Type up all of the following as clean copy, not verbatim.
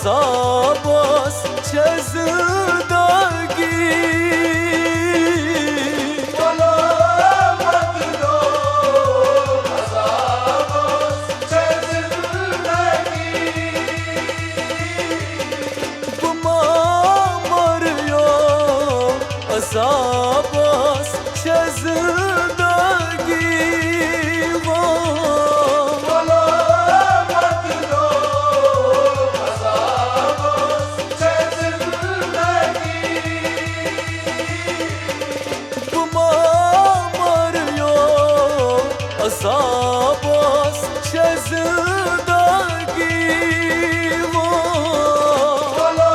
عذابس چه زندگی والا مظلوم عذابس چه زندگی بما مريم عذابس چه زندگی عذابس چه زندگی والا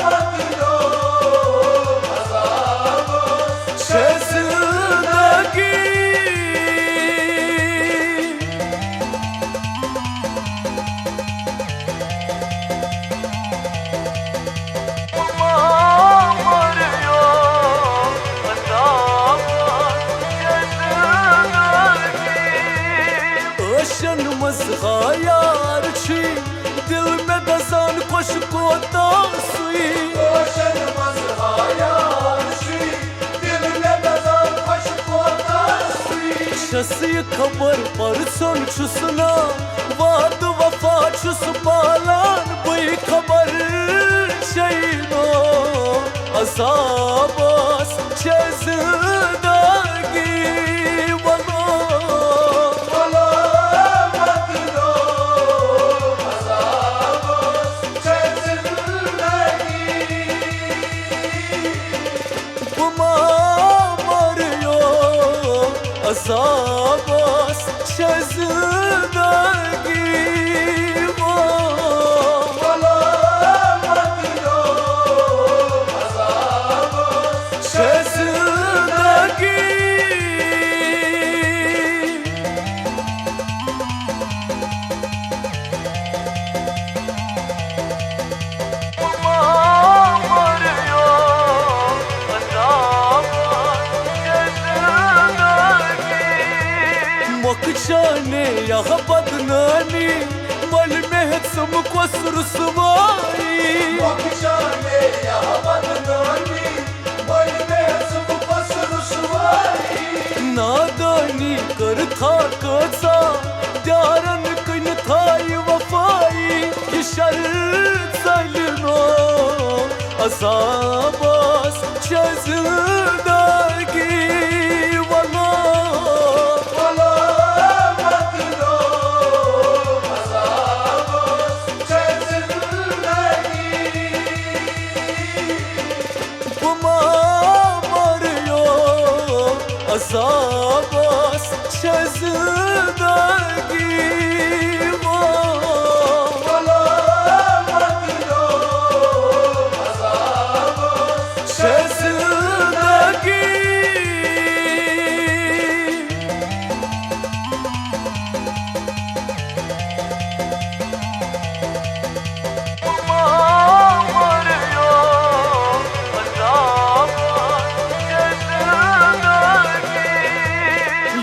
مظلوم عذابس چه زندگی مزغايار چی دل میں دزان خوش کو تاسوی روشن مزغايار چی دل میں دزان خوش کو تاسوی شسی خبر پر سن چسنا وعد وفا چس بالان بی خبر چینو عذابس چه زندگی عذابس چه زندگی والا مظلوم عذابس چه زندگی مكشاني يا غبطناني مال مهد سمك وسرسواي مكشاني يا غبطناني مال مهد سمك وسرسواي ناداني كرتا كتسا دارن كن تاي وفاي يشرط سالنو عذابس چه زندگی عذابس چه زندگی والا مظلوم عذابس چه زندگی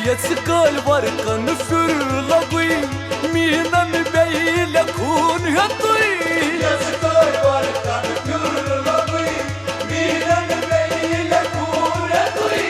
يتسكال ورقن فرلقي مينن بيلكون يطي يسكر ورقن فرلقي مينن بيلكون يطي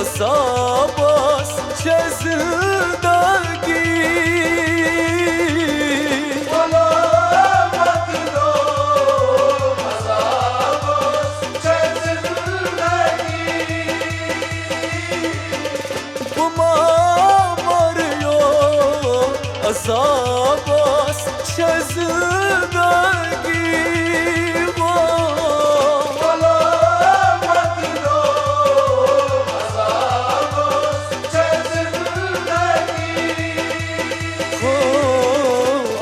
عذابس چه زندگی عذابس چه زندگی والا مظلوم عذابس چه زندگی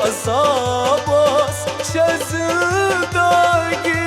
عذابس چه زندگی